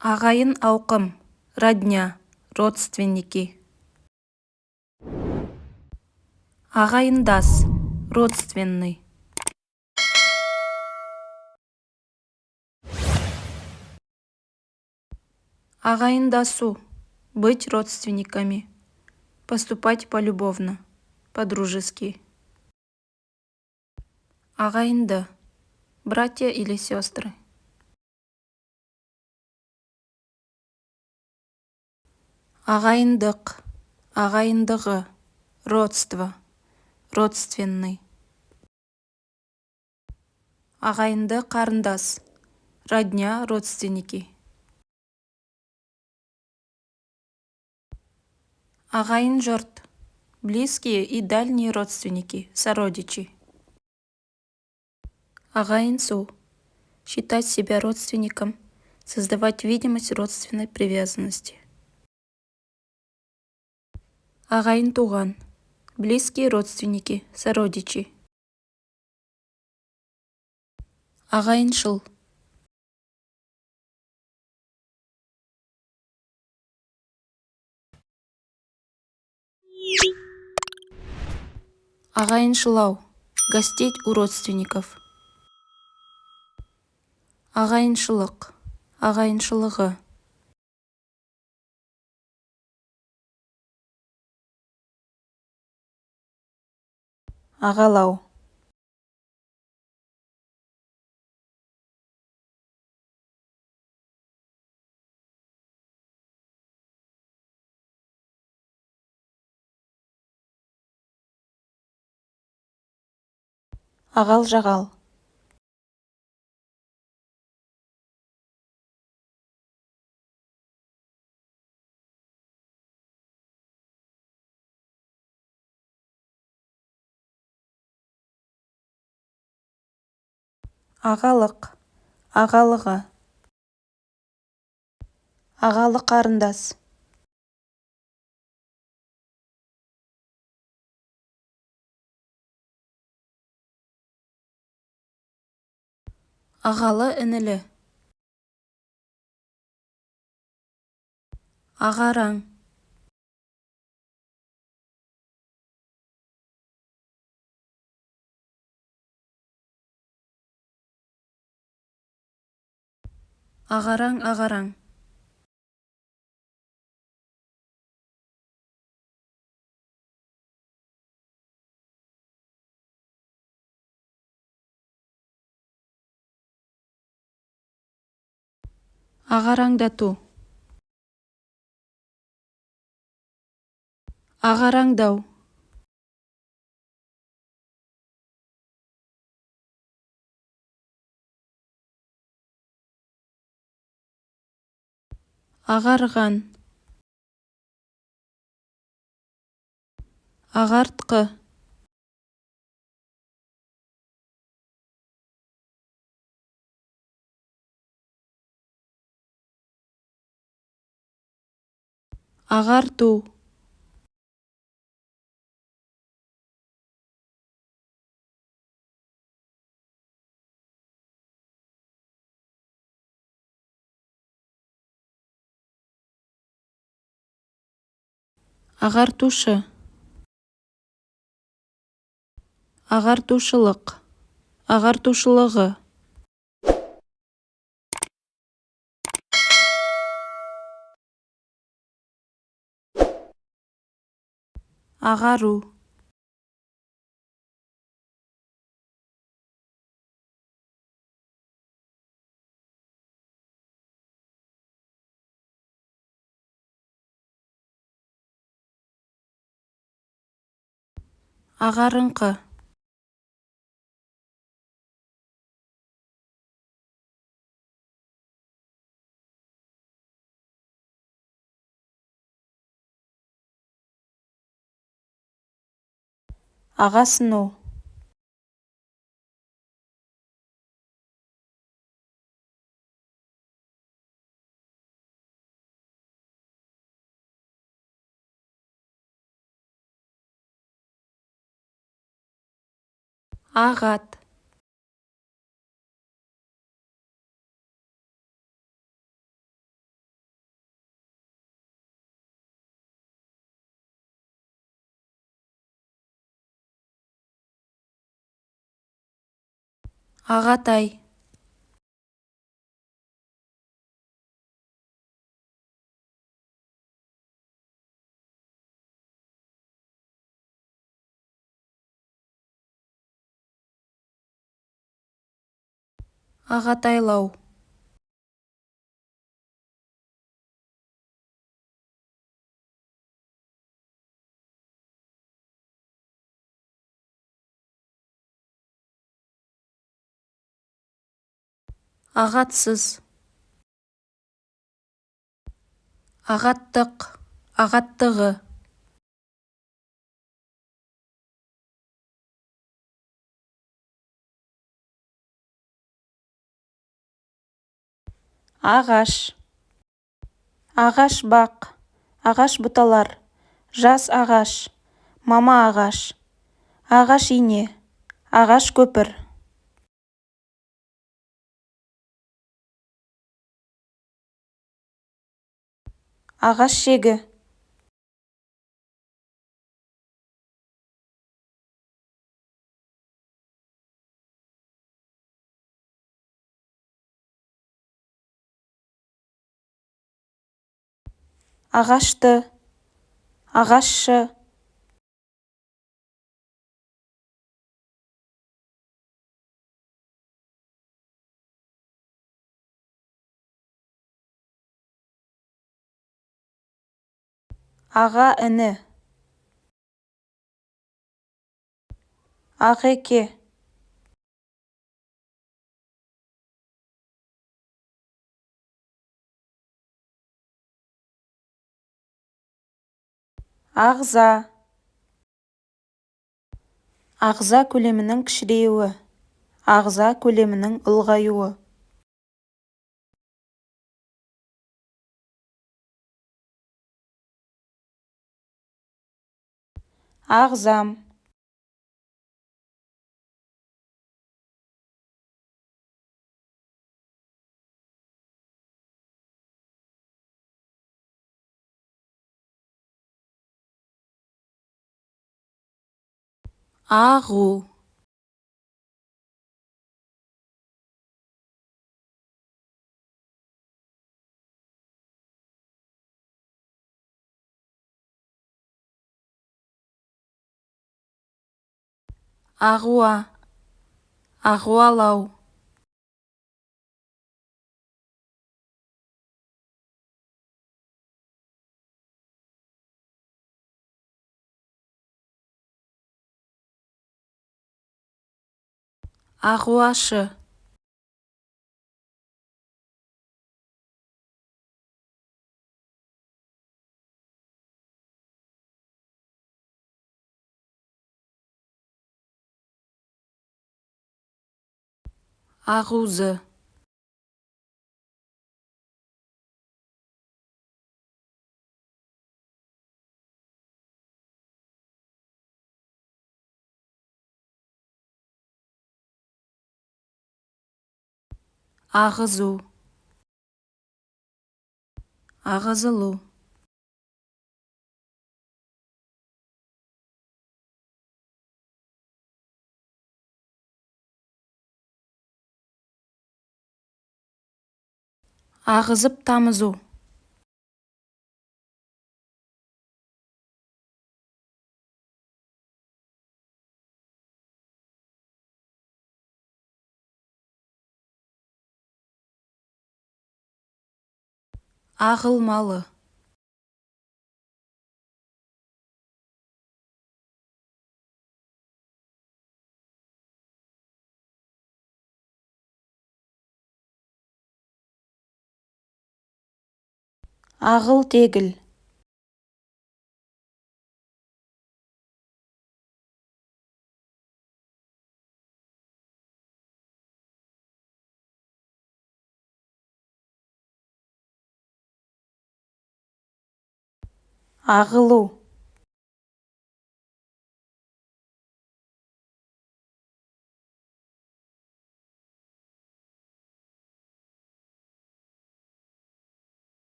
Ағайын ауқым, родня, родственники. Ағайындас, родственный. Ағайындасу, быть родственниками. Поступать полюбовно, по-дружески. Ағайынды, братья или сестры. Ағайындық, ағайындығы, родство, родственный. Ағайынды қарындас, родня, родственники. Ағайын жұрт, близкие и дальние родственники, сородичи. Ағайынсу, считать себя родственником, создавать видимость родственной привязанности. Ағайын туған, близкие родственники, сородичи. Ағайыншыл. Ағайыншылау, гостить у родственников. Ағайыншылық, ағайыншылығы. Ағалау. Ағал-жағал. Ағалық, ағалығы. Ағалы қарындас. Ағалы інілі. Ағараң. Ағараң, ағараң. Ағараңдату. Ағараңдау. Ағарған. Ағартқы. Ағарту. Ағартушы. Ағартушылық, ағартушылығы. Ағару. Ағарыңқы. Ағасыну. Ағат. Ағатай. Ағатайлау. Ағатсыз. Ағаттық, ағаттығы. Ағаш. Ағаш бақ, ағаш бұталар, жас ағаш, мама ағаш, ағаш ине, ағаш көпір. Ағаш шегі. Ағашты, ағашшы. Аға іні. Ағеке. Ағза. Ағза көлемінің кішіреюі, ағза көлемінің ұлғаюы. Ағзам. Ағу. Ағуа. Ағуалау. Ағуашы. Ағузы. Ағызу. Ағызылу. Ағызып тамызу. Ағылмалы. Ағыл тегіл. Ағылу.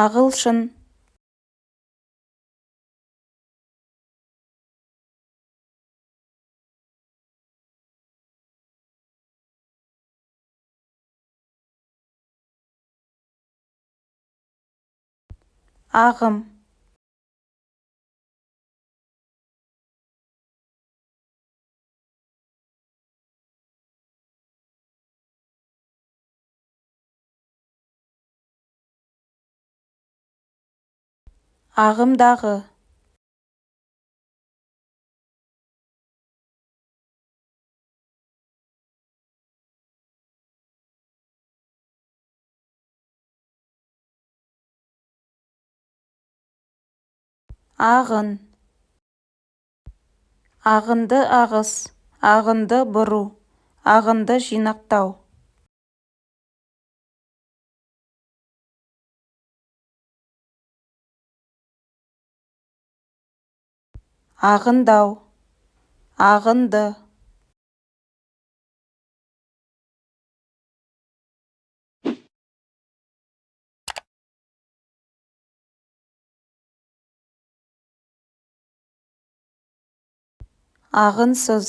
Ағылшын. ағым, ағымдағы, ағын, ағынды ағыс, ағынды бұру, ағынды жинақтау, ағындау, ағынды, ағынсыз,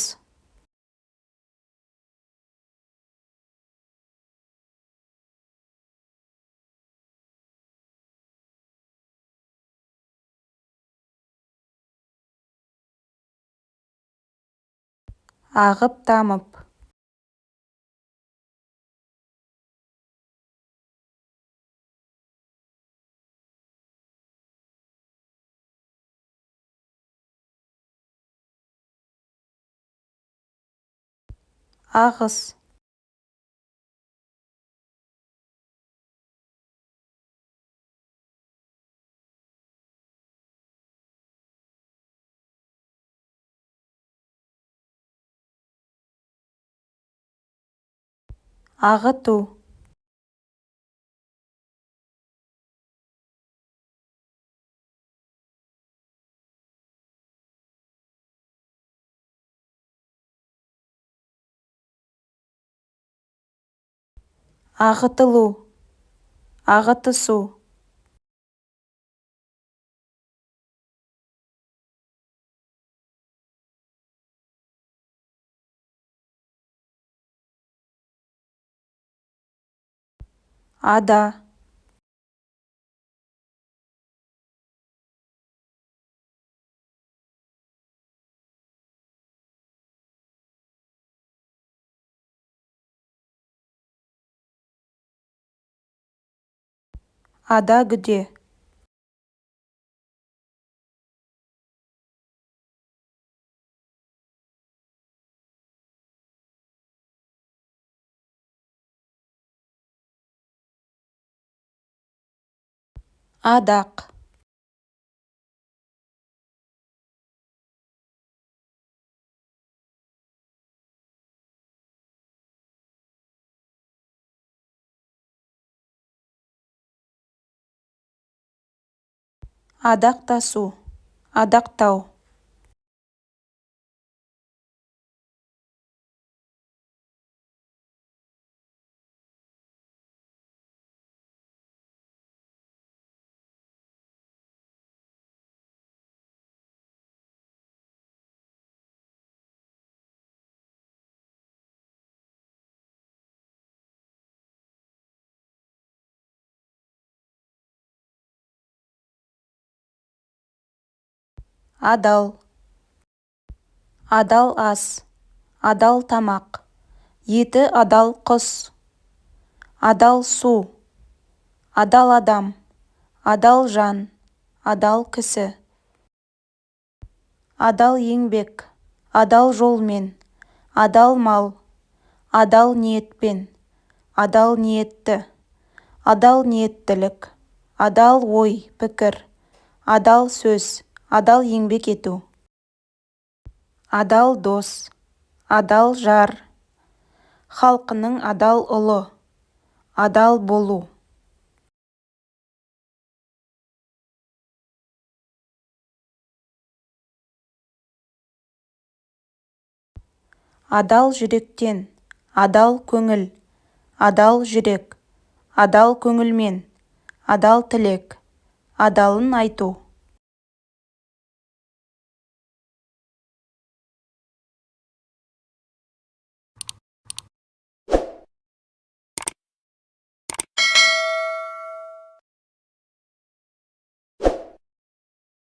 ағып тамып, ағыс, ағыту, ағытылу, ағытысу, ада, ада күде, адақ, адақтасу, адақтау, адал, адал ас, адал тамақ, еті адал құс, адал су, адал адам, адал жан, адал кісі, адал еңбек, адал жолмен, адал мал, адал ниетпен, адал ниетті, адал ниеттілік, адал ой, пікір, адал сөз, адал еңбек ету, адал дос, адал жар, халқының адал ұлы, адал болу, адал жүректен, адал көңіл, адал жүрек, адал көңілмен, адал тілек, адалын айту.